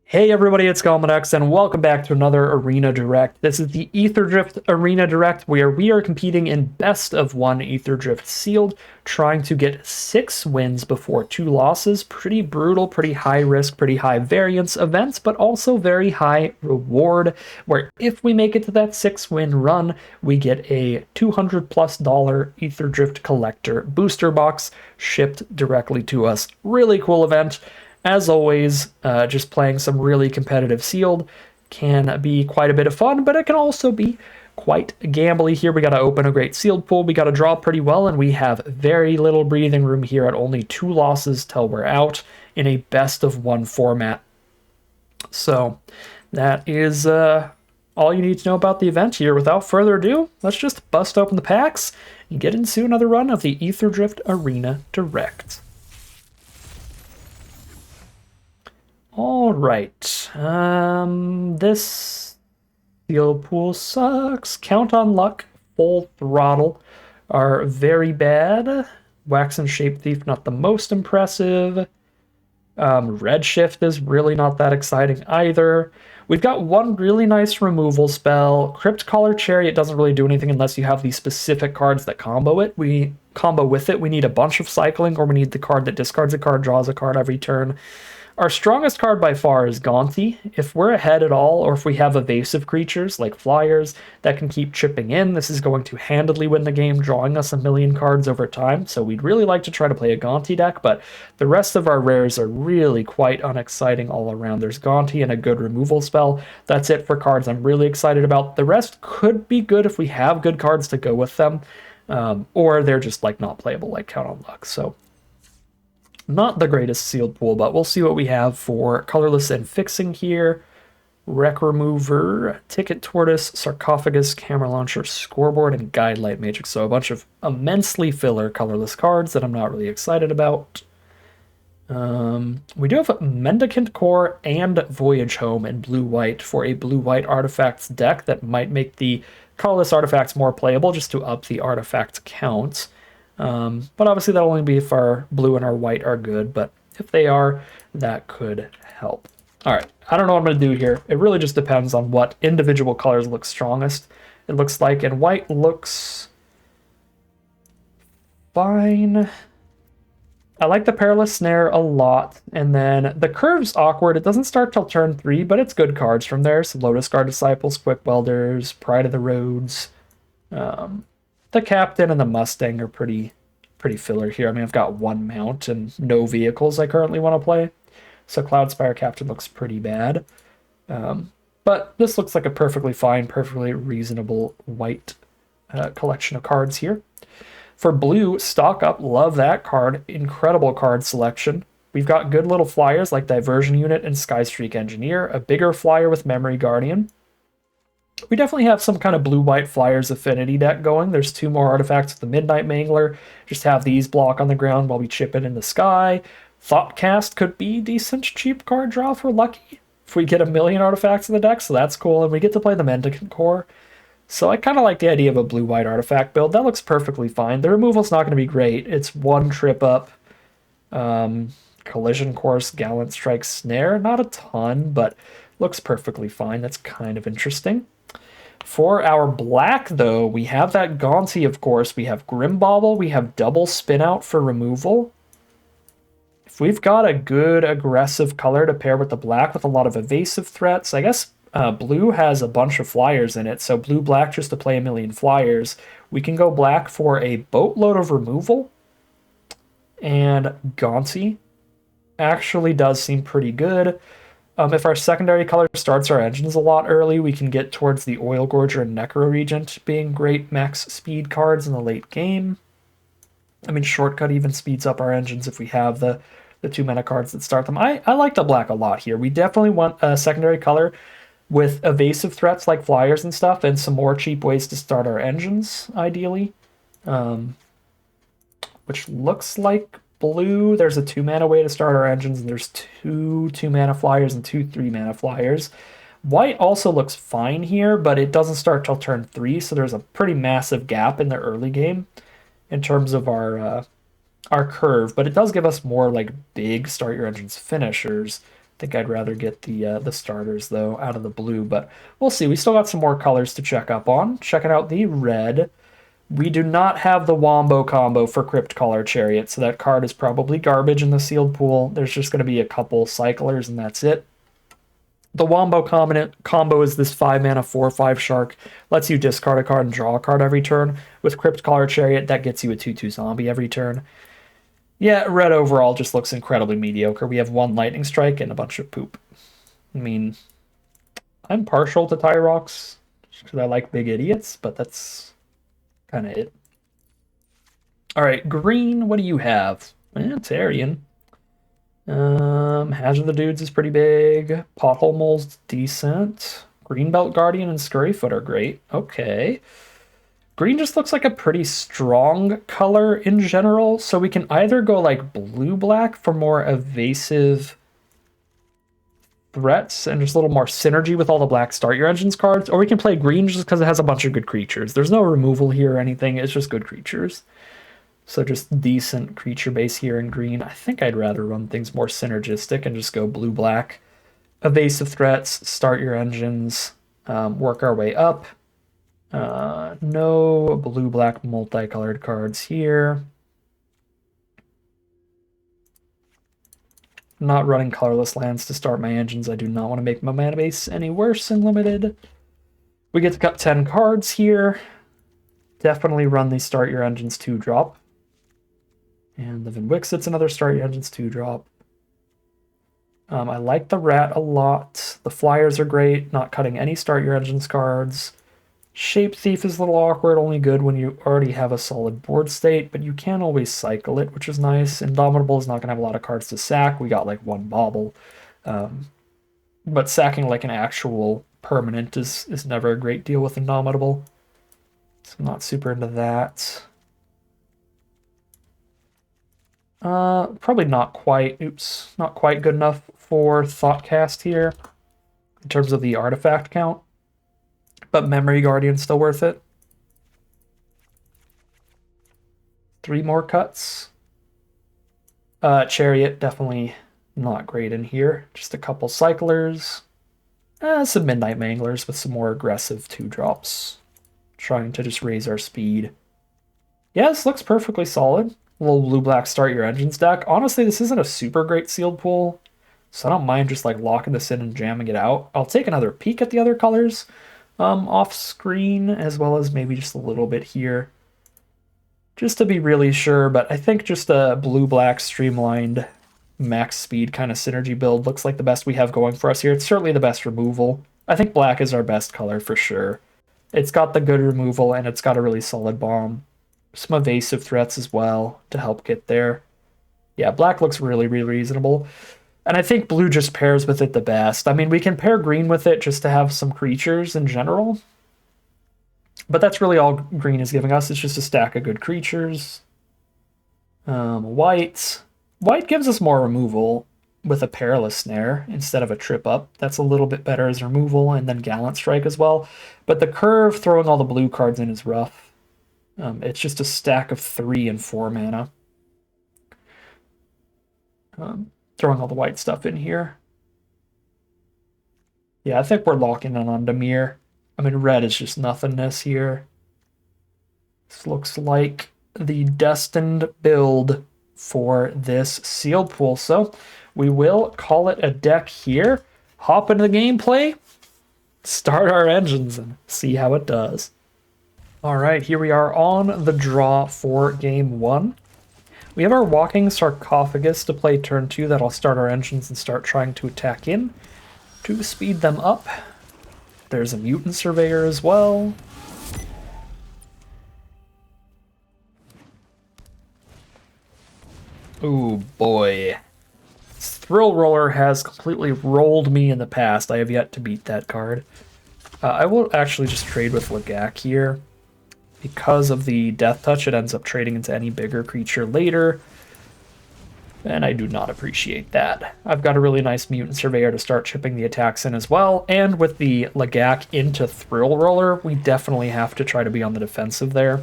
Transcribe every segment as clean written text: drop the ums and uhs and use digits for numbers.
Hey everybody, it's Galmadex, and welcome back to another Arena Direct. This is the Aetherdrift Arena Direct, where we are competing in best of one Aetherdrift Sealed, trying to get 6 wins before 2 losses. Pretty brutal, pretty high risk, pretty high variance events, but also very high reward, where if we make it to that 6-win run, we get a $200+ Aetherdrift Collector booster box shipped directly to us. Really cool event. As always, just playing some really competitive sealed can be quite a bit of fun, but it can also be quite gambly. Here we got to open a great sealed pool, we got to draw pretty well, and we have very little breathing room here at only 2 losses till we're out in a best of one format. So that is all you need to know about the event here. Without further ado, let's just bust open the packs and get into another run of the Aetherdrift Arena Direct. All right, this seal pool sucks. Count on Luck, Full Throttle are very bad. Wax and Shape Thief, not the most impressive. Redshift is really not that exciting either. We've got one really nice removal spell. Crypt Collar Chariot doesn't really do anything unless you have the specific cards that combo it. We combo with it. We need a bunch of cycling, or we need the card that discards a card, draws a card every turn. Our strongest card by far is Gonti. If we're ahead at all, or if we have evasive creatures like flyers that can keep chipping in, this is going to handily win the game, drawing us a million cards over time. So we'd really like to try to play a Gonti deck, but the rest of our rares are really quite unexciting all around. There's Gonti and a good removal spell. That's it for cards I'm really excited about. The rest could be good if we have good cards to go with them, or they're just like not playable, like Count on Luck. So not the greatest sealed pool, but we'll see what we have for colorless and fixing here. Wreck Remover, Ticket Tortoise, Sarcophagus, Camera Launcher, Scoreboard, and Guidelight Matrix. So a bunch of immensely filler colorless cards that I'm not really excited about. We do have Mendicant Core and Voyage Home in blue-white for a blue-white artifacts deck that might make the colorless artifacts more playable just to up the artifact count. But obviously that'll only be if our blue and our white are good, but if they are, that could help. All right, I don't know what I'm going to do here. It really just depends on what individual colors look strongest. It looks like, and white looks fine. I like the Perilous Snare a lot, and then the Curve's awkward. It doesn't start till turn 3, but it's good cards from there. So Lotus Guard Disciples, Quick Welders, Pride of the Roads. The Captain and the Mustang are pretty filler here. I mean, I've got one mount and no vehicles I currently want to play. So Cloudspire Captain looks pretty bad. But this looks like a perfectly fine, perfectly reasonable white collection of cards here. For blue, Stock Up, love that card. Incredible card selection. We've got good little flyers like Diversion Unit and Skystreak Engineer, a bigger flyer with Memory Guardian. We definitely have some kind of blue-white flyers affinity deck going. There's 2 more artifacts with the Midnight Mangler. Just have these block on the ground while we chip it in the sky. Thoughtcast could be decent cheap card draw for lucky if we get a million artifacts in the deck, so that's cool. And we get to play the Mendicant Core. So I kind of like the idea of a blue-white artifact build. That looks perfectly fine. The removal's not going to be great. It's 1 trip up. Collision Course, Gallant Strike, Snare. Not a ton, but looks perfectly fine. That's kind of interesting. For our black, though, we have that Gonti, of course. We have Grimbauble. We have double spin out for removal. If we've got a good aggressive color to pair with the black with a lot of evasive threats, I guess blue has a bunch of flyers in it. So blue-black just to play a million flyers. We can go black for a boatload of removal. And Gonti actually does seem pretty good. If our secondary color starts our engines a lot early, we can get towards the Oil Gorger and Necro Regent being great max speed cards in the late game. I mean, Shortcut even speeds up our engines if we have the 2 mana cards that start them. I like the black a lot here. We definitely want a secondary color with evasive threats like flyers and stuff, and some more cheap ways to start our engines, ideally. Which looks like blue. There's a 2 mana way to start our engines, and there's 2 2-mana flyers and 2 3-mana flyers. White also looks fine here, but it doesn't start till turn 3, so there's a pretty massive gap in the early game in terms of our curve. But it does give us more like big start your engines finishers think I'd rather get the starters, though, out of the blue, but we'll see. We still got some more colors to check up on. Checking out the red. We do not have the Wombo combo for Crypt Collar Chariot, so that card is probably garbage in the sealed pool. There's just going to be a couple cyclers, and that's it. The Wombo combo is this 5-mana 4/5 shark. Lets you discard a card and draw a card every turn. With Crypt Collar Chariot, that gets you a 2/2 zombie every turn. Yeah, red overall just looks incredibly mediocre. We have 1 Lightning Strike and a bunch of poop. I mean, I'm partial to Tyrox because I like big idiots, but that's kind of it. All right, green, what do you have? Tarian. Hazard of the Dudes is pretty big. Pothole Mole's decent. Greenbelt Guardian and Scurryfoot are great. Okay. Green just looks like a pretty strong color in general, so we can either go like blue-black for more evasive threats and just a little more synergy with all the black Start Your Engines cards, or we can play green just because it has a bunch of good creatures. There's no removal here or anything, it's just good creatures. So just decent creature base here in green. I think I'd rather run things more synergistic and just go blue-black. Evasive threats, Start Your Engines, work our way up. No blue-black multicolored cards here. Not running colorless lands to start my engines. I do not want to make my mana base any worse in limited. We get to cut 10 cards here. Definitely run the Start Your Engines 2-drop. And the Vinwixit's another Start Your Engines 2-drop. I like the Rat a lot. The Flyers are great, not cutting any Start Your Engines cards. Shape Thief is a little awkward, only good when you already have a solid board state, but you can always cycle it, which is nice. Indomitable is not going to have a lot of cards to sack. We got like 1 bauble. But sacking like an actual permanent is never a great deal with Indomitable. So I'm not super into that. Probably not quite good enough for Thoughtcast here in terms of the artifact count. But Memory Guardian's still worth it. 3 more cuts. Chariot, definitely not great in here. Just a couple cyclers. Some Midnight Manglers with some more aggressive 2-drops. Trying to just raise our speed. Yeah, this looks perfectly solid. A little blue-black Start Your Engines deck. Honestly, this isn't a super great sealed pool, so I don't mind just like locking this in and jamming it out. I'll take another peek at the other colors off screen, as well as maybe just a little bit here, just to be really sure, but I think just a blue-black streamlined max speed kind of synergy build looks like the best we have going for us here. It's certainly the best removal. I think black is our best color for sure. It's got the good removal, and it's got a really solid bomb. Some evasive threats as well to help get there. Yeah, black looks really, really reasonable. And I think blue just pairs with it the best. I mean, we can pair green with it just to have some creatures in general. But that's really all green is giving us. It's just a stack of good creatures. White. White gives us more removal with a Perilous Snare instead of a Trip Up. That's a little bit better as removal, and then Gallant Strike as well. But the curve throwing all the blue cards in is rough. It's just a stack of 3 and 4 mana. Throwing all the white stuff in here. Yeah, I think we're locking in on Dimir. I mean, red is just nothingness here. This looks like the destined build for this sealed pool. So we will call it a deck here. Hop into the gameplay. Start our engines and see how it does. All right, here we are on the draw for game 1. We have our Walking Sarcophagus to play turn 2. That'll start our engines and start trying to attack in to speed them up. There's a Mutant Surveyor as well. Ooh, boy. Thrill Roller has completely rolled me in the past. I have yet to beat that card. I will actually just trade with Lagak here. Because of the Death Touch, it ends up trading into any bigger creature later. And I do not appreciate that. I've got a really nice Mutant Surveyor to start chipping the attacks in as well. And with the Lagak into Thrill Roller, we definitely have to try to be on the defensive there.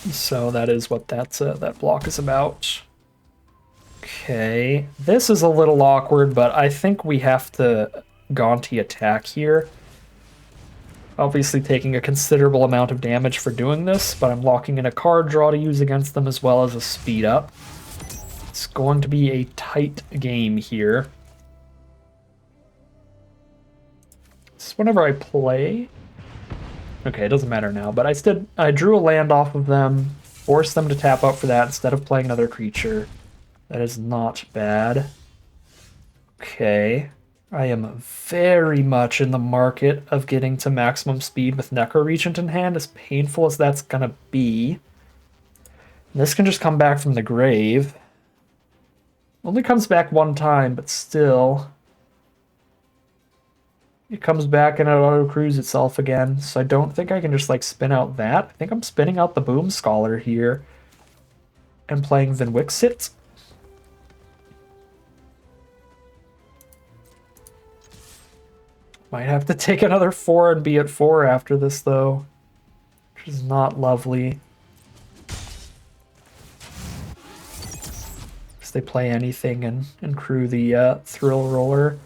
So that is what that block is about. Okay, this is a little awkward, but I think we have to Gonti attack here. Obviously taking a considerable amount of damage for doing this, but I'm locking in a card draw to use against them as well as a speed up. It's going to be a tight game here. So whenever I play... Okay, it doesn't matter now, but I drew a land off of them, forced them to tap out for that instead of playing another creature. That is not bad. Okay. I am very much in the market of getting to maximum speed with Necro Regent in hand, as painful as that's gonna be. This can just come back from the grave. Only comes back one time, but still. It comes back and it auto-crews itself again, so I don't think I can just like spin out that. I think I'm spinning out the Boom Scholar here and playing Vinwixit. Might have to take another 4 and be at 4 after this, though, which is not lovely. Because they play anything and crew the Thrill Roller.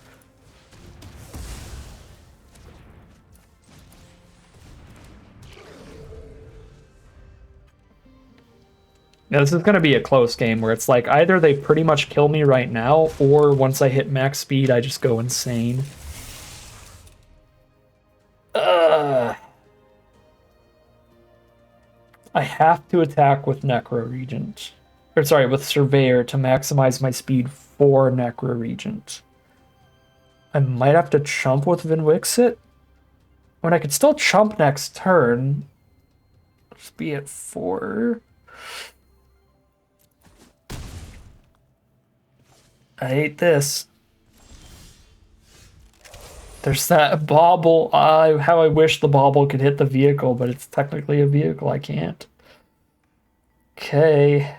Now, this is going to be a close game where it's like either they pretty much kill me right now, or once I hit max speed, I just go insane. I have to attack with Necro Regent. Or sorry, with Surveyor to maximize my speed for Necro Regent. I might have to chump with Vinwixit. When I could still chump next turn. Just be at 4. I hate this. There's that bauble. How I wish the bauble could hit the vehicle, but it's technically a vehicle. I can't. Okay.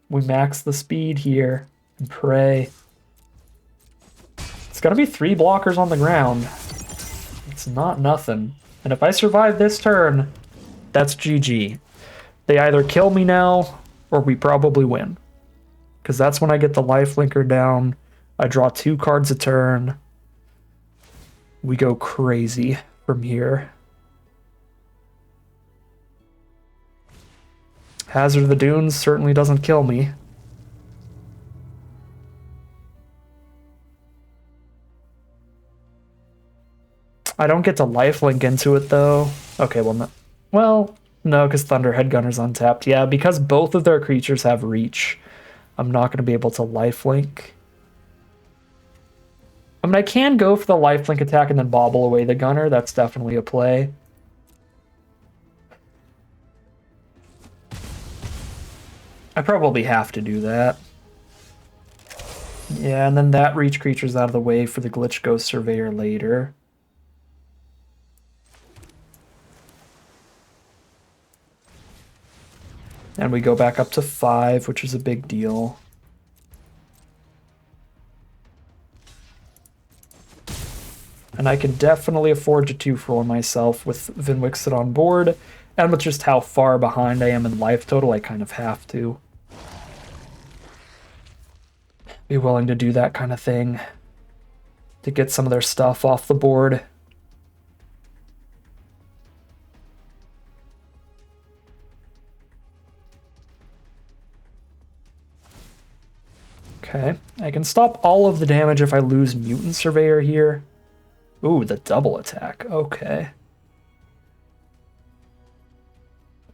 We max the speed here and pray. It's gonna be 3 blockers on the ground. It's not nothing. And if I survive this turn, that's GG. They either kill me now, or we probably win. Because that's when I get the lifelinker down. I draw 2 cards a turn. We go crazy from here. Hazard of the Dunes certainly doesn't kill me. I don't get to lifelink into it though. Okay, no, because Thunderhead Gunner's untapped. Yeah, because both of their creatures have reach, I'm not going to be able to lifelink. I mean, I can go for the lifelink attack and then bobble away the gunner. That's definitely a play. I probably have to do that. Yeah, and then that reach creature's out of the way for the Glitch Ghost Surveyor later. And we go back up to 5, which is a big deal. And I can definitely afford to 2-for myself with Vinwixit on board, and with just how far behind I am in life total, I kind of have to be willing to do that kind of thing to get some of their stuff off the board. Okay, I can stop all of the damage if I lose Mutant Surveyor here. Ooh, the double attack. Okay.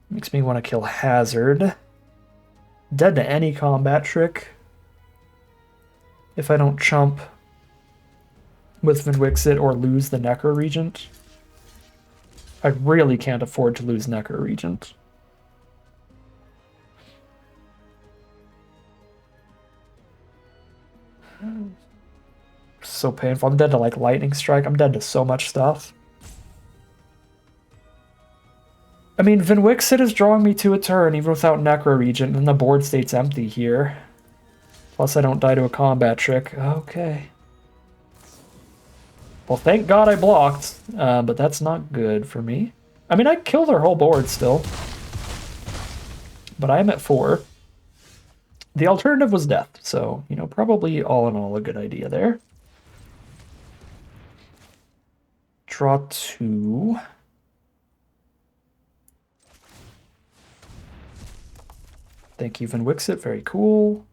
Makes me want to kill Hazard. Dead to any combat trick. If I don't chump with Vinwixit or lose the Necro Regent. I really can't afford to lose Necro Regent. So painful. I'm dead to like Lightning Strike. I'm dead to so much stuff. I mean, Vinwixit is drawing me to a turn even without Necro Regent, and the board state's empty here. Plus I don't die to a combat trick. Okay. Well, thank God I blocked, but that's not good for me. I mean, I kill their whole board still. But I'm at 4. The alternative was death, so, you know, probably all in all a good idea there. Draw 2. Thank you, Vin-Wixit. Very cool.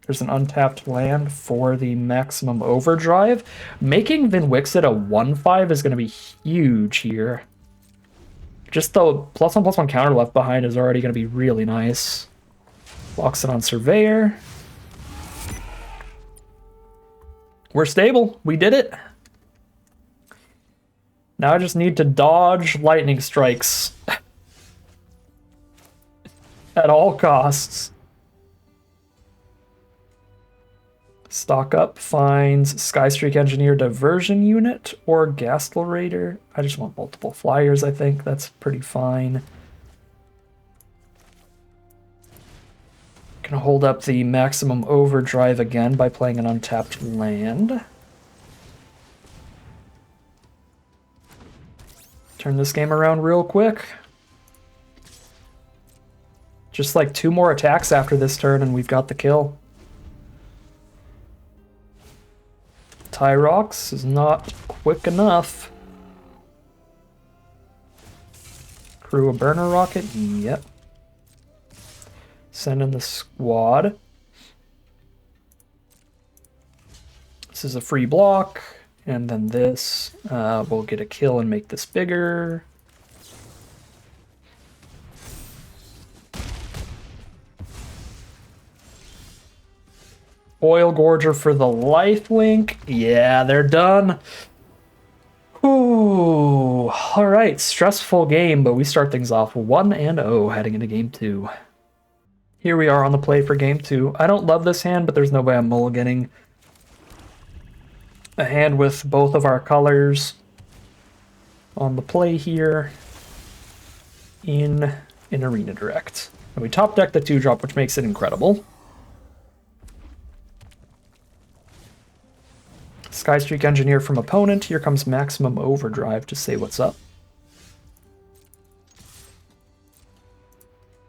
There's an untapped land for the maximum overdrive. Making Vin-Wixit a 1/5 is going to be huge here. Just the +1/+1 counter left behind is already going to be really nice. Locks it on Surveyor. We're stable. We did it. Now I just need to dodge lightning strikes at all costs. Stock up finds Skystreak Engineer Diversion Unit or Gastel Raider. I just want multiple flyers, I think. That's pretty fine. Gonna hold up the maximum overdrive again by playing an untapped land. Turn this game around real quick. Just like 2 more attacks after this turn and we've got the kill. Tyrox is not quick enough. Crew a burner rocket? Yep. Send in the squad. This is a free block. And then this, we'll get a kill and make this bigger. Oil Gorger for the lifelink. Yeah, they're done. Ooh, all right, stressful game, but we start things off 1-0 heading into game 2. Here we are on the play for game 2. I don't love this hand, but there's no way I'm mulliganing a hand with both of our colors on the play here in an Arena Direct. And we top deck the 2-drop, which makes it incredible. Skystreak Engineer from opponent. Here comes Maximum Overdrive to say what's up.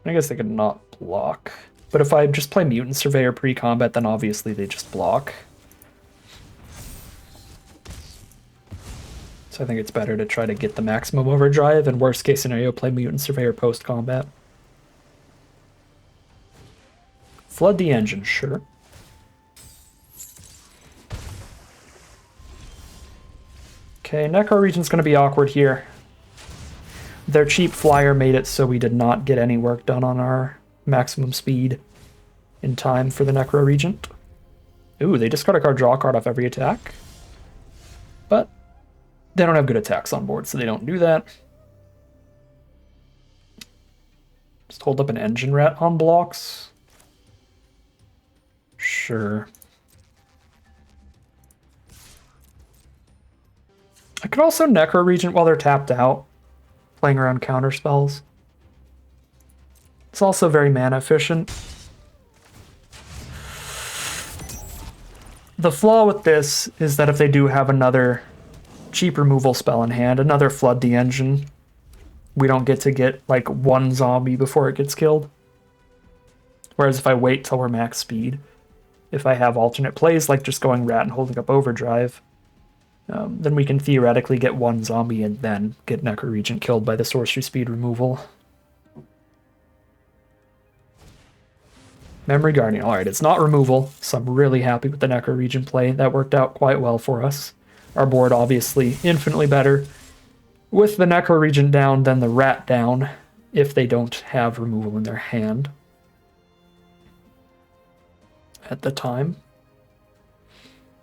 I guess they could not block. But if I just play Mutant Surveyor pre-combat, then obviously they just block. So I think it's better to try to get the Maximum Overdrive, and worst case scenario, play Mutant Surveyor post-combat. Flood the engine, sure. Okay, Necro Region's going to be awkward here. Their cheap flyer made it so we did not get any work done on our maximum speed in time for the Necro Regent. Ooh, they discard a card, draw a card off every attack. But they don't have good attacks on board, so they don't do that. Just hold up an Engine Rat on blocks. Sure. I could also Necro Regent while they're tapped out, playing around counter spells. It's also very mana efficient. The flaw with this is that if they do have another cheap removal spell in hand, another Flood the Engine, we don't get to get like 1 zombie before it gets killed. Whereas if I wait till we're max speed, if I have alternate plays like just going Rat and holding up Overdrive, then we can theoretically get 1 zombie and then get Necro Regent killed by the sorcery speed removal. Memory Guardian. Alright, it's not removal, so I'm really happy with the Necro Regent play. That worked out quite well for us. Our board obviously infinitely better with the Necro Regent down than the Rat down if they don't have removal in their hand at the time.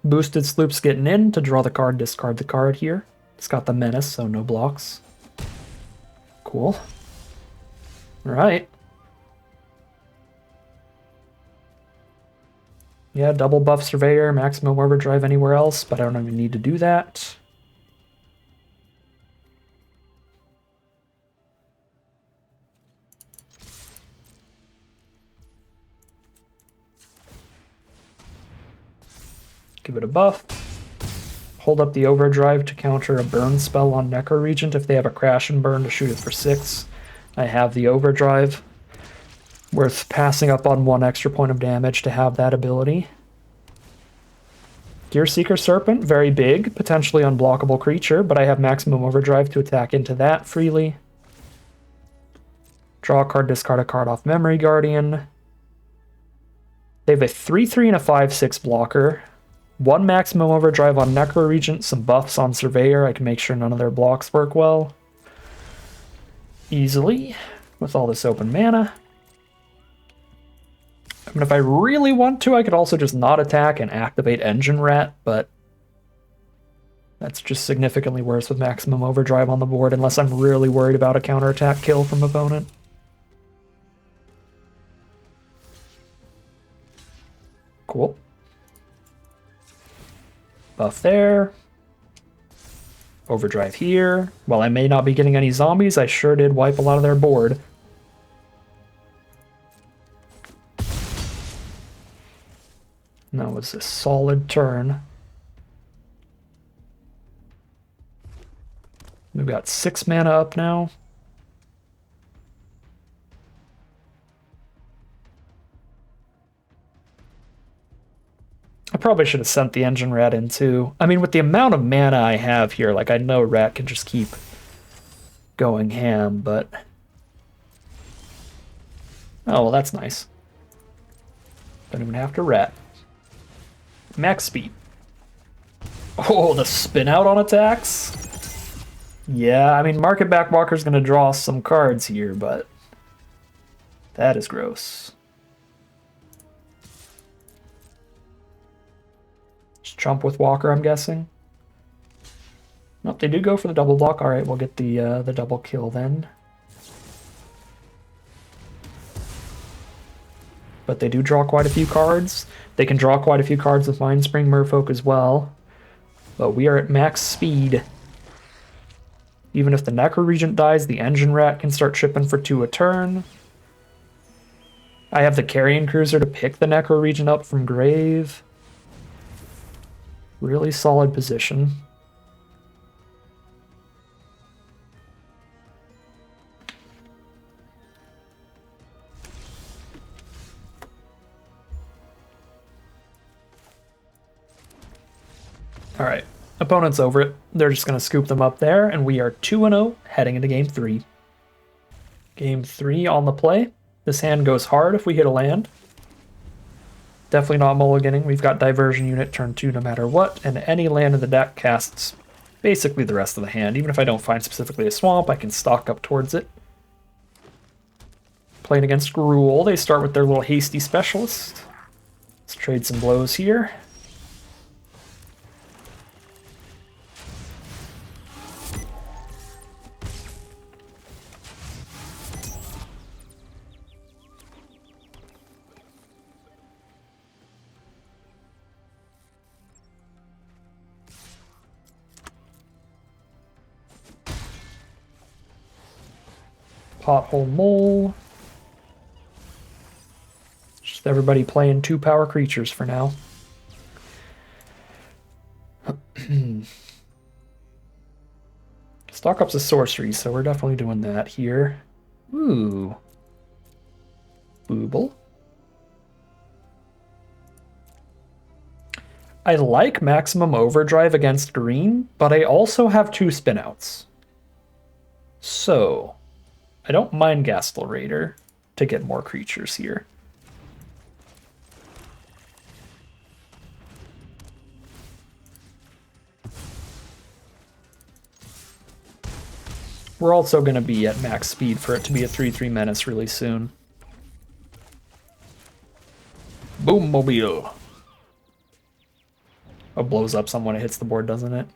Boosted Sloop's getting in to draw the card, discard the card here. It's got the Menace, so no blocks. Cool. Alright. Yeah, double buff Surveyor, maximum overdrive anywhere else, but I don't even need to do that. Give it a buff. Hold up the overdrive to counter a burn spell on Necro Regent if they have a crash and burn to shoot it for 6. I have the overdrive. Worth passing up on 1 extra point of damage to have that ability. Gear Seeker Serpent, very big, potentially unblockable creature, but I have maximum overdrive to attack into that freely. Draw a card, discard a card off Memory Guardian. They have a 3/3 and a 5/6 blocker. 1 maximum overdrive on Necro Regent, some buffs on Surveyor. I can make sure none of their blocks work well. Easily, with all this open mana. I mean, if I really want to, I could also just not attack and activate Engine Rat, but that's just significantly worse with maximum overdrive on the board, unless I'm really worried about a counterattack kill from opponent. Cool. Buff there. Overdrive here. While I may not be getting any zombies, I sure did wipe a lot of their board. And that was a solid turn. We've got 6 mana up now. I probably should have sent the Engine Rat in too. I mean, with the amount of mana I have here, like, I know Rat can just keep going ham, but... Oh, well, that's nice. Don't even have to Rat. Max speed. Oh, the spin out on attacks? Yeah, I mean, Market Backwalker's gonna draw some cards here, but... that is gross. Chump with Walker, I'm guessing. Nope, they do go for the double block. All right, we'll get the double kill then. But they do draw quite a few cards. They can draw quite a few cards with Mindspring Merfolk as well. But we are at max speed. Even if the Necro Regent dies, the Engine Rat can start chipping for 2 a turn. I have the Carrion Cruiser to pick the Necro Regent up from grave. Really solid position. All right, opponent's over it. They're just going to scoop them up there, and we are 2-0 heading into Game 3. Game 3 on the play. This hand goes hard if we hit a land. Definitely not mulliganing. We've got Diversion Unit turn 2 no matter what, and any land in the deck casts basically the rest of the hand. Even if I don't find specifically a swamp, I can stalk up towards it. Playing against Gruul, they start with their little hasty specialist. Let's trade some blows here. Pothole Mole. Just everybody playing 2-power creatures for now. Stock up's a sorcery, so we're definitely doing that here. Ooh. Booble. I like maximum overdrive against green, but I also have 2 spinouts. So, I don't mind Gastel Raider to get more creatures here. We're also going to be at max speed for it to be a 3/3 menace really soon. Boom Mobile. Oh, blows up someone, it hits the board, doesn't it?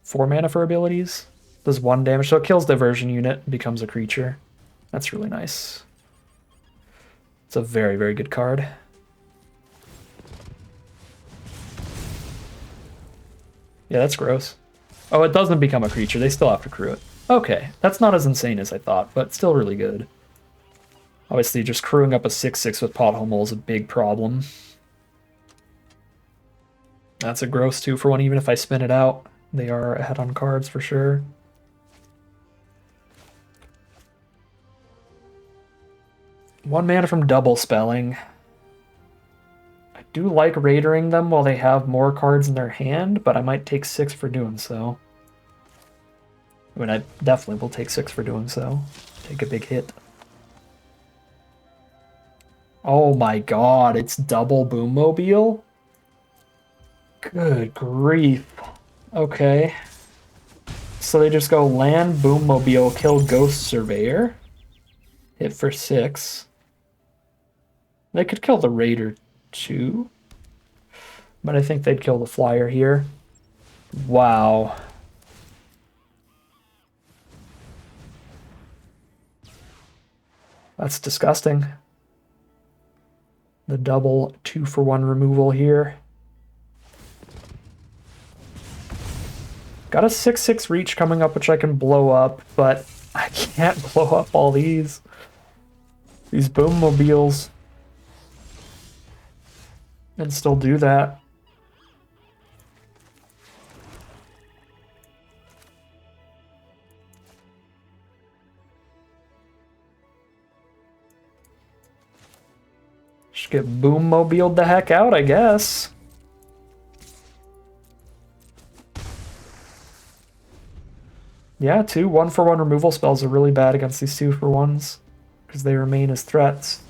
4 mana for abilities. Does 1 damage, so it kills Diversion Unit, becomes a creature. That's really nice. It's a very, very good card. Yeah, that's gross. Oh, it doesn't become a creature. They still have to crew it. Okay, that's not as insane as I thought, but still really good. Obviously, just crewing up a 6/6 with Pothole Mole is a big problem. That's a gross 2 for 1, even if I spin it out. They are ahead on cards for sure. 1 mana from double spelling. I do like raidering them while they have more cards in their hand, but I might take 6 for doing so. I mean, I definitely will take 6 for doing so. Take a big hit. Oh my god, it's double Boommobile? Good grief. Okay. So they just go land, Boommobile, kill Ghost Surveyor. Hit for 6. They could kill the Raider too. But I think they'd kill the Flyer here. Wow. That's disgusting. The double 2-for-1 removal here. Got a 6/6 reach coming up, which I can blow up, but I can't blow up all these. These Boommobiles. And still do that. Just get Boommobiled the heck out, I guess. Yeah, 2 1-for-1 removal spells are really bad against these 2-for-1s because they remain as threats.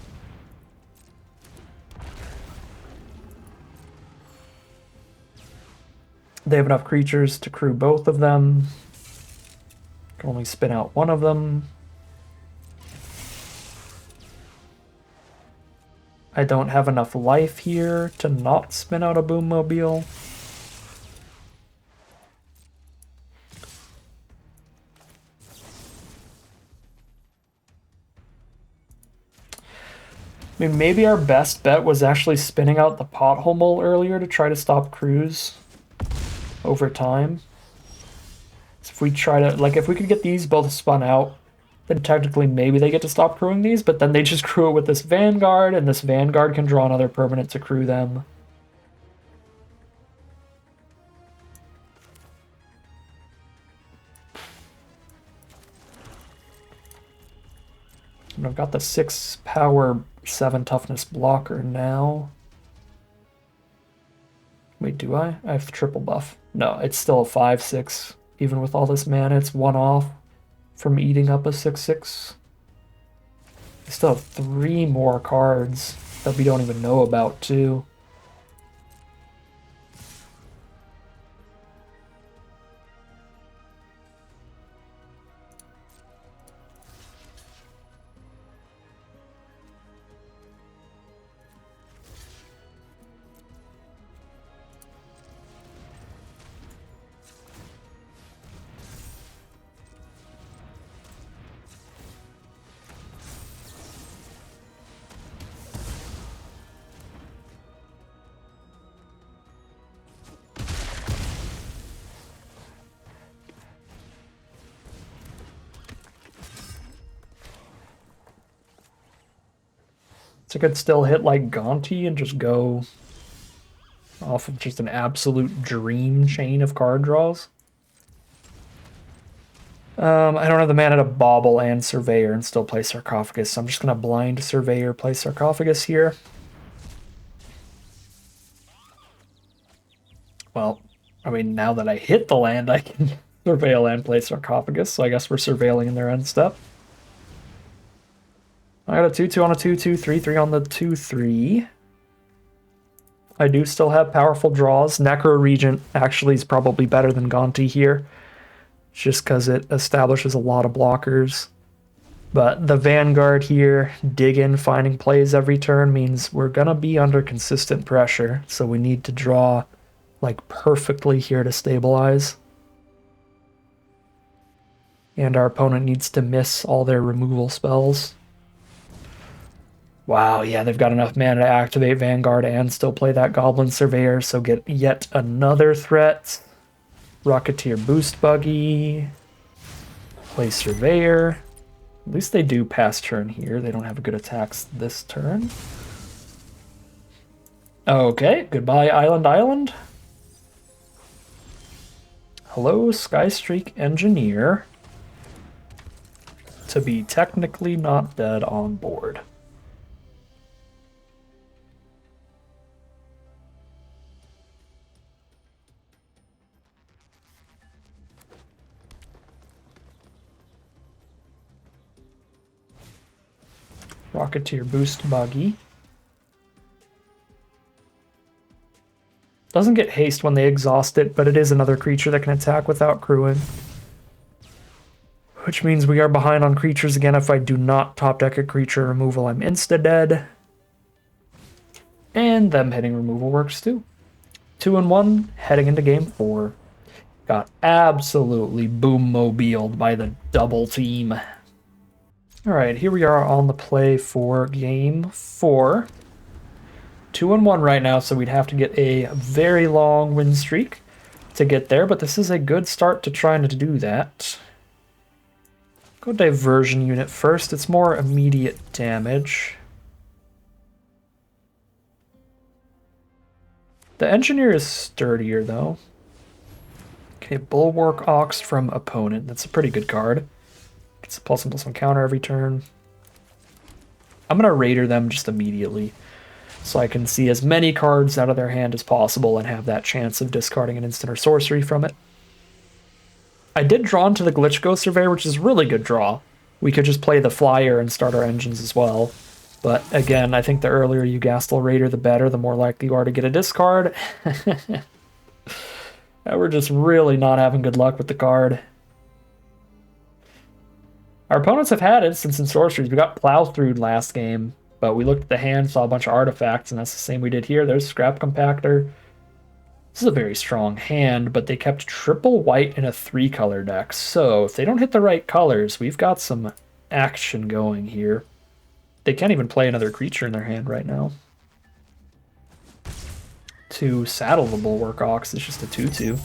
They have enough creatures to crew both of them. Can only spin out one of them. I don't have enough life here to not spin out a Boommobile. I mean, maybe our best bet was actually spinning out the Pothole Mole earlier to try to stop crews over time. So if we try to, like, if we could get these both spun out, then technically maybe they get to stop crewing these, but then they just crew it with this Vanguard, and this Vanguard can draw another permanent to crew them. And I've got the 6 power, 7 toughness blocker now. Wait, do I? I have triple buff. No, it's still a 5/6. Even with all this mana, it's 1 off from eating up a 6/6. I still have 3 more cards that we don't even know about, too. So I could still hit like Gonti and just go off of just an absolute dream chain of card draws. I don't have the mana to Bauble and Surveyor and still play Sarcophagus, so I'm just going to blind Surveyor, play Sarcophagus here. Well, I mean, now that I hit the land, I can Surveil and play Sarcophagus, so I guess we're surveilling in their end step. I got a 2/2 on a 2/2, 3/3 on the 2/3. I do still have powerful draws. Necro Regent actually is probably better than Gonti here, just because it establishes a lot of blockers. But the Vanguard here, dig in, finding plays every turn, means we're going to be under consistent pressure, so we need to draw like perfectly here to stabilize. And our opponent needs to miss all their removal spells. Wow, yeah, they've got enough mana to activate Vanguard and still play that Goblin Surveyor, so get yet another threat. Rocketeer Boost Buggy. Play Surveyor. At least they do pass turn here. They don't have good attacks this turn. Okay, goodbye Island Island. Hello Skystreak Engineer. To be technically not dead on board. Rocketeer boost buggy. Doesn't get haste when they exhaust it, but it is another creature that can attack without crewing. Which means we are behind on creatures again. If I do not top deck a creature removal, I'm insta-dead. And them hitting removal works too. 2-1, heading into game 4. Got absolutely boom-mobiled by the double team. Alright, here we are on the play for game 4. 2-1 right now, so we'd have to get a very long win streak to get there, but this is a good start to trying to do that. Go diversion unit first. It's more immediate damage. The engineer is sturdier though. Okay, Bulwark Ox from opponent. That's a pretty good card. Gets a +1/+1 counter every turn. I'm gonna Raider them just immediately, so I can see as many cards out of their hand as possible and have that chance of discarding an instant or sorcery from it. I did draw into the Glitch Ghost Surveyor, which is a really good draw. We could just play the Flyer and start our engines as well. But again, I think the earlier you Gastel Raider, the better, the more likely you are to get a discard. We're just really not having good luck with the card. Our opponents have had instants and sorceries. We got Plow Through last game, but we looked at the hand, saw a bunch of artifacts, and that's the same we did here. There's Scrap Compactor. This is a very strong hand, but they kept triple white in a 3-color deck. So if they don't hit the right colors, we've got some action going here. They can't even play another creature in their hand right now. To saddle the Bulwark Ox is just a 2/2.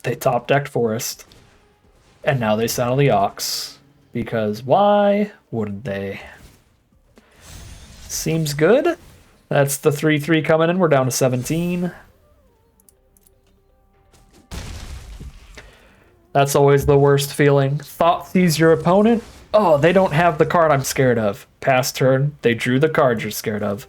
They top decked Forest. And now they saddle the Ox. Because why wouldn't they? Seems good. That's the 3/3 coming in. We're down to 17. That's always the worst feeling. Thought sees your opponent. Oh, they don't have the card I'm scared of. Pass turn, they drew the card you're scared of.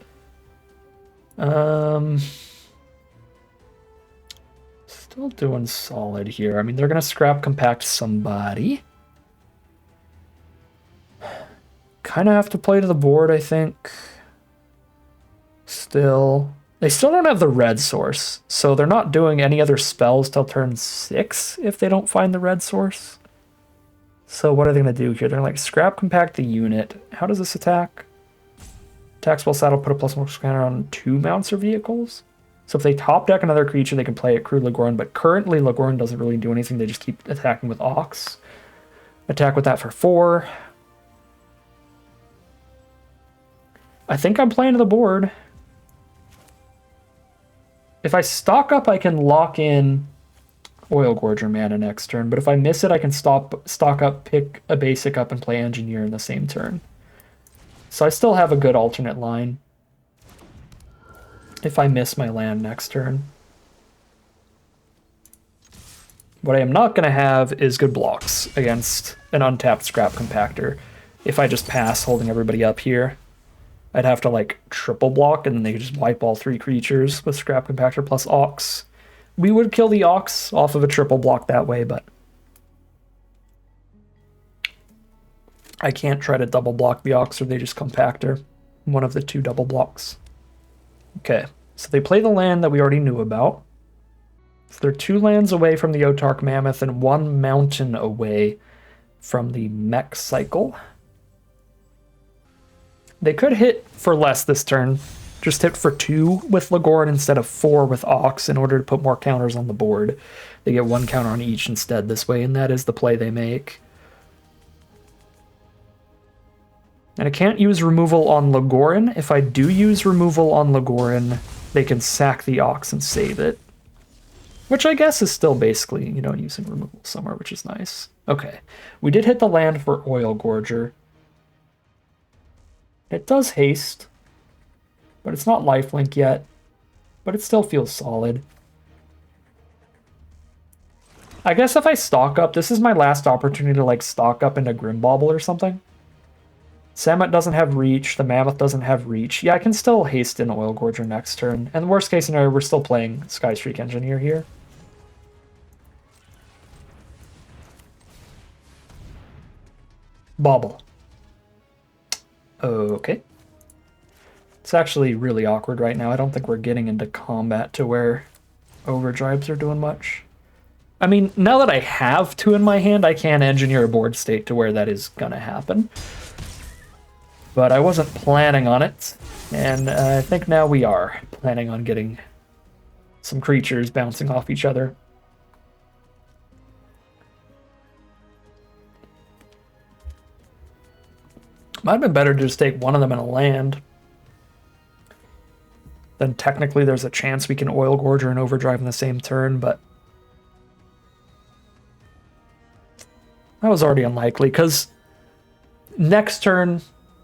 Still doing solid here. I mean, they're going to Scrap Compact somebody. Kind of have to play to the board, I think. Still. They still don't have the red source, so they're not doing any other spells till turn 6 if they don't find the red source. So what are they going to do here? They're going to like Scrap Compact the unit. How does this attack? Attacks while saddle, put a +1 counter on 2 mounts or vehicles. So if they top deck another creature, they can play it Crude Lagorn, but currently Lagorn doesn't really do anything. They just keep attacking with Ox. Attack with that for 4. I think I'm playing to the board. If I stock up, I can lock in Oil Gorger mana next turn, but if I miss it, I can stock up, pick a basic up, and play Engineer in the same turn. So I still have a good alternate line if I miss my land next turn. What I am not going to have is good blocks against an untapped Scrap Compactor. If I just pass holding everybody up here, I'd have to like triple block, and then they could just wipe all 3 creatures with Scrap Compactor plus Ox. We would kill the Ox off of a triple block that way, but I can't try to double block the Ox, or they just Compactor. One of the 2 double blocks. Okay, so they play the land that we already knew about. So they're 2 lands away from the Otark Mammoth and 1 mountain away from the Mech Cycle. They could hit for less this turn. Just hit for 2 with Lagorn instead of 4 with Ox in order to put more counters on the board. They get 1 counter on each instead this way, and that is the play they make. And I can't use removal on Lagorn. If I do use removal on Lagorn, they can sack the Ox and save it. Which I guess is still basically, you know, using removal somewhere, which is nice. Okay, we did hit the land for Oil Gorger. It does haste, but it's not lifelink yet, but it still feels solid. I guess if I stock up, this is my last opportunity to like stock up into Grimbauble or something. Samet doesn't have reach, the Mammoth doesn't have reach. Yeah, I can still haste in Oil Gorger next turn, and the worst case scenario, we're still playing Skystreak Engineer here. Bobble. Okay. It's actually really awkward right now. I don't think we're getting into combat to where overdrives are doing much. I mean, now that I have two in my hand, I can engineer a board state to where that is gonna happen. But I wasn't planning on it, and I think now we are planning on getting some creatures bouncing off each other. Might have been better to just take one of them in a land. Then technically there's a chance we can Oil Gorger and Overdrive in the same turn, but that was already unlikely, because next turn,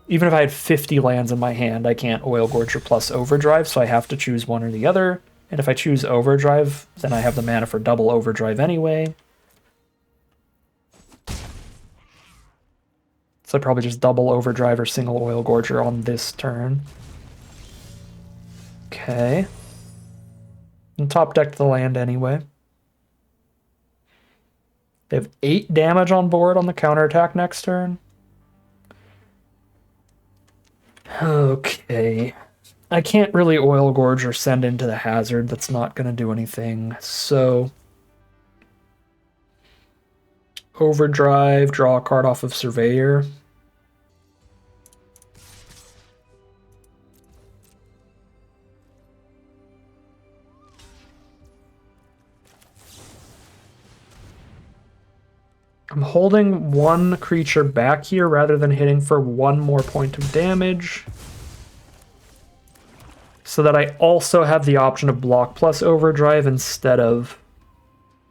even if I had 50 lands in my hand, I can't Oil Gorger plus Overdrive, so I have to choose one or the other. And if I choose Overdrive, then I have the mana for double Overdrive anyway. So I'd probably just double Overdrive or single Oil Gorger on this turn. Okay. And top deck the land anyway. They have 8 damage on board on the counterattack next turn. Okay. I can't really Oil Gorge or send into the hazard. That's not going to do anything. So Overdrive, draw a card off of Surveyor. I'm holding one creature back here rather than hitting for one more point of damage, so that I also have the option of block plus Overdrive instead of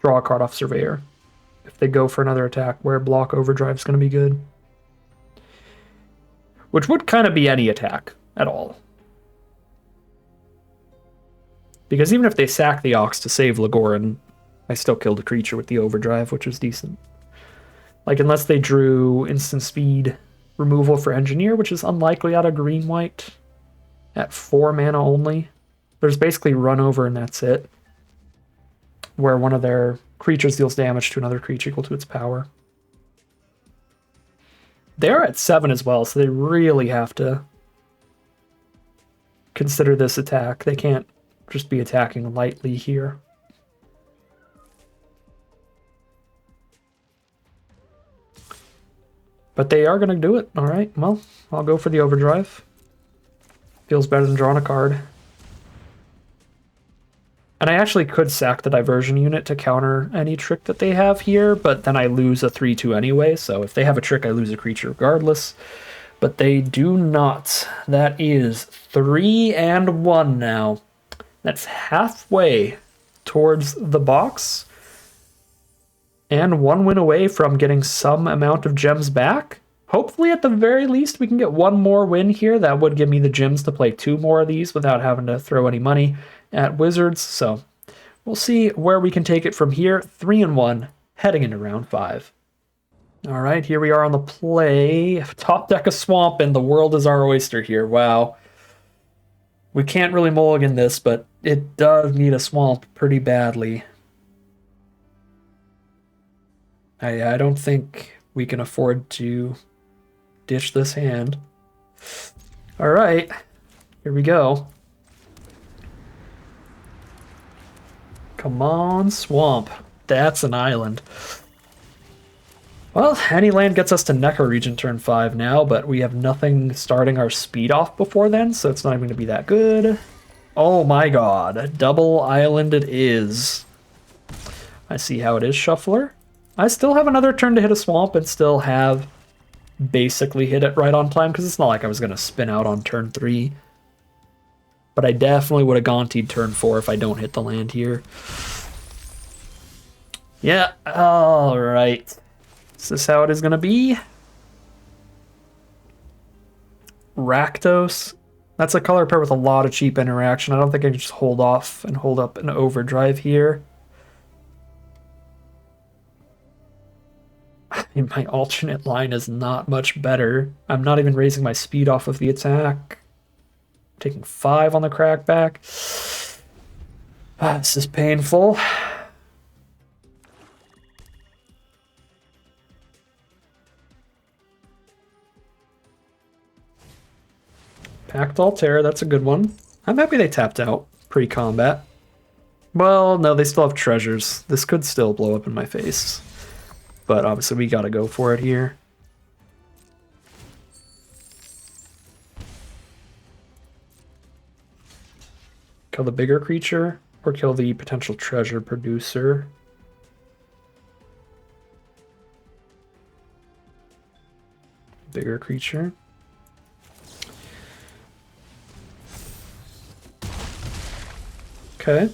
draw a card off Surveyor. If they go for another attack where block Overdrive is going to be good. Which would kind of be any attack at all. Because even if they sack the Ox to save Legoran, I still killed a creature with the Overdrive, which was decent. Like, unless they drew instant speed removal for Engineer, which is unlikely out of green-white at 4 mana only. There's basically run over and that's it. Where one of their creatures deals damage to another creature equal to its power. They're at 7 as well, so they really have to consider this attack. They can't just be attacking lightly here. But they are going to do it. All right, well, I'll go for the Overdrive. Feels better than drawing a card. And I actually could sack the Diversion unit to counter any trick that they have here, but then I lose a 3-2 anyway, so if they have a trick, I lose a creature regardless. But they do not. That is 3-1 now. That's halfway towards the box. And 1 win away from getting some amount of gems back. Hopefully, at the very least, we can get 1 more win here. That would give me the gems to play 2 more of these without having to throw any money at Wizards. So we'll see where we can take it from here. 3-1, heading into round 5. All right, here we are on the play. Top deck a Swamp, and the world is our oyster here. Wow. We can't really mulligan this, but it does need a Swamp pretty badly. I don't think we can afford to ditch this hand. All right, here we go. Come on, Swamp. That's an island. Well, any land gets us to Neca Region turn 5 now, but we have nothing starting our speed off before then, so it's not even going to be that good. Oh my god, double island it is. I see how it is, Shuffler. I still have another turn to hit a Swamp and still have basically hit it right on time, because it's not like I was going to spin out on turn 3. But I definitely would have Gonti'd turn 4 if I don't hit the land here. Yeah, alright. Is this how it is going to be? Rakdos. That's a color pair with a lot of cheap interaction. I don't think I can just hold off and hold up an Overdrive here. My alternate line is not much better. I'm not even raising my speed off of the attack. Taking 5 on the crackback. This is painful. Pact Altair, that's a good one. I'm happy they tapped out pre-combat. Well, no, they still have treasures. This could still blow up in my face. But obviously we gotta go for it here. Kill the bigger creature, or kill the potential treasure producer. Bigger creature. Okay.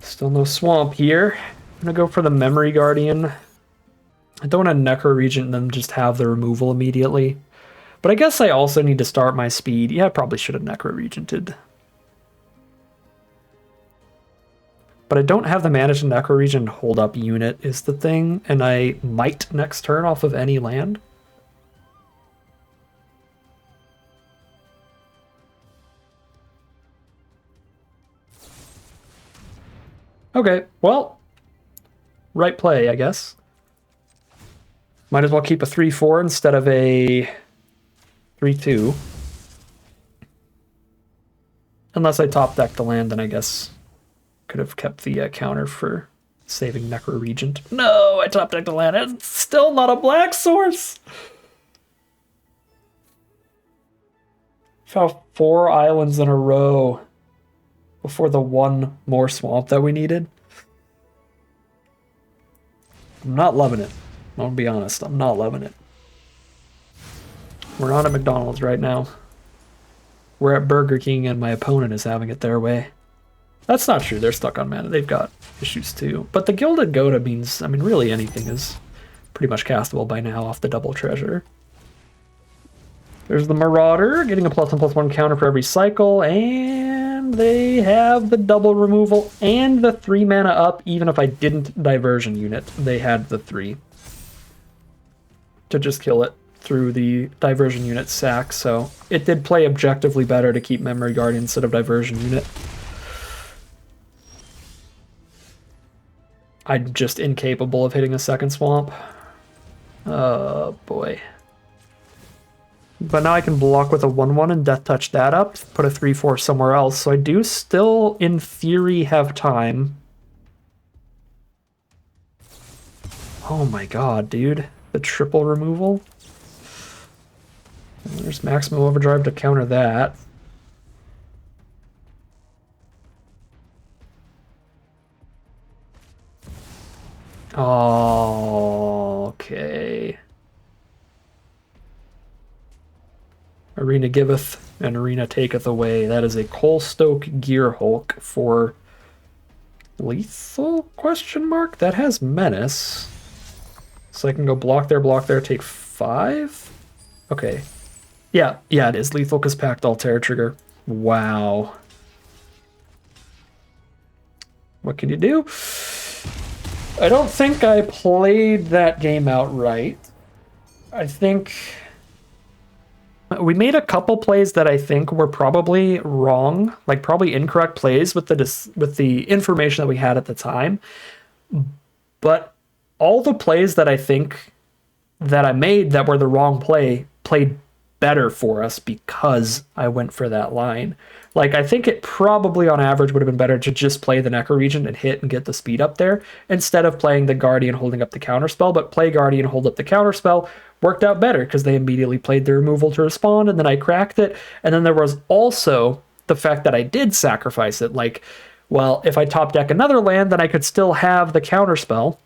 Still no swamp here. I'm gonna go for the Memory Guardian. I don't want to Necro Regent and then just have the removal immediately. But I guess I also need to start my speed. Yeah, I probably should have Necro Regented. But I don't have the mana to Necro Regent hold up unit is the thing, and I might next turn off of any land. Okay, well, right play, I guess. Might as well keep a 3-4 instead of a 3-2. Unless I top deck the land, then I guess could have kept the counter for saving Necro Regent. No, I top decked the land. It's still not a black source. Found 4 islands in a row before the one more swamp that we needed. I'm not loving it. I'll be honest, I'm not loving it. We're not at McDonald's right now. We're at Burger King and my opponent is having it their way. That's not true, they're stuck on mana. They've got issues too. But the Gilded Goda means, I mean, really anything is pretty much castable by now off the double treasure. There's the Marauder, getting a +1/+1 counter for every cycle, and they have the double removal and the 3 mana up, even if I didn't Diversion unit. They had the 3 to just kill it through the Diversion unit sack, so it did play objectively better to keep Memory Guardian instead of Diversion unit. I'm just incapable of hitting a second swamp. Oh boy. But now I can block with a 1/1 and Death Touch that up, put a 3/4 somewhere else, so I do still, in theory, have time. Oh my god, dude. The triple removal. And there's Maximum Overdrive to counter that. Oh, okay. Arena giveth and Arena taketh away. That is a Coalstoke Gearhulk for lethal question mark? That has menace. So I can go block there, take 5? Okay. Yeah, it is lethal because Pact Altair trigger. Wow. What can you do? I don't think I played that game out right. I think we made a couple plays that I think were probably wrong, like probably incorrect plays with the information that we had at the time. But all the plays that I think that I made that were the wrong play played better for us because I went for that line. Like, I think it probably on average would have been better to just play the Necro Regent and hit and get the speed up there instead of playing the Guardian holding up the counterspell, but play Guardian, hold up the counterspell worked out better because they immediately played the removal to respond and then I cracked it. And then there was also the fact that I did sacrifice it. Like, well, if I top deck another land, then I could still have the counterspell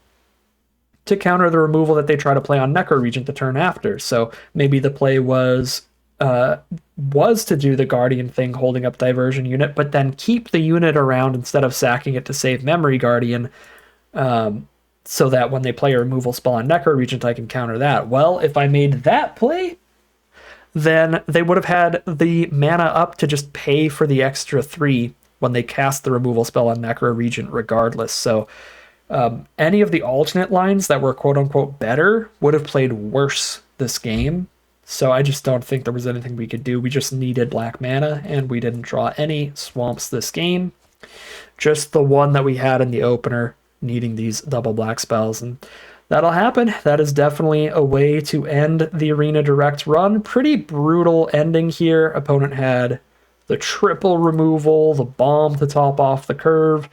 to counter the removal that they try to play on Necro Regent the turn after. So maybe the play was to do the Guardian thing, holding up Diversion unit, but then keep the unit around instead of sacking it to save Memory Guardian, so that when they play a removal spell on Necro Regent, I can counter that. Well, if I made that play, then they would have had the mana up to just pay for the extra 3 when they cast the removal spell on Necro Regent regardless. So any of the alternate lines that were quote-unquote better would have played worse this game. So I just don't think there was anything we could do. We just needed black mana, and we didn't draw any swamps this game. Just the one that we had in the opener, needing these double black spells. And that'll happen. That is definitely a way to end the Arena Direct run. Pretty brutal ending here. Opponent had the triple removal, the bomb to top off the curve,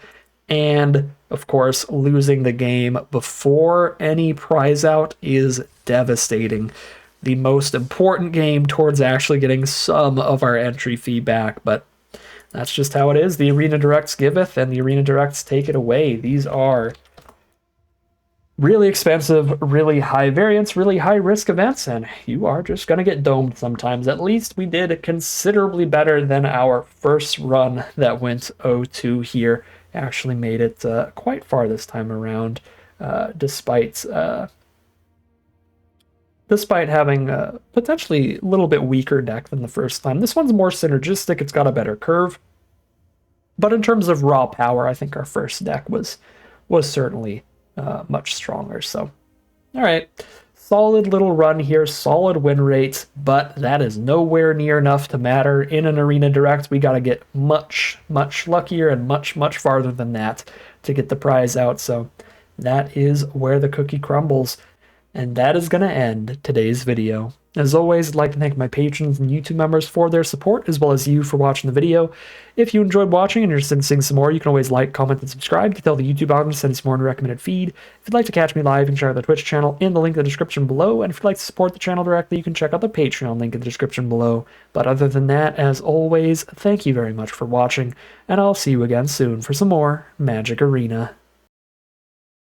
and of course, losing the game before any prize out is devastating. The most important game towards actually getting some of our entry fee back, but that's just how it is. The Arena Directs giveth, and the Arena Directs take it away. These are really expensive, really high variance, really high risk events, and you are just going to get domed sometimes. At least we did considerably better than our first run that went 0-2 here. Actually made it quite far this time around, despite having a potentially a little bit weaker deck than the first time. This one's more synergistic, it's got a better curve. But in terms of raw power, I think our first deck was certainly much stronger. So, all right, solid little run here, solid win rates, but that is nowhere near enough to matter in an Arena Direct. We got to get much, much luckier and much, much farther than that to get the prize out. So that is where the cookie crumbles. And that is going to end today's video. As always, I'd like to thank my patrons and YouTube members for their support, as well as you for watching the video. If you enjoyed watching and you're interested in seeing some more, you can always like, comment, and subscribe to tell the YouTube algorithm to send us more in the recommended feed. If you'd like to catch me live, you can check out the Twitch channel in the link in the description below. And if you'd like to support the channel directly, you can check out the Patreon link in the description below. But other than that, as always, thank you very much for watching, and I'll see you again soon for some more Magic Arena.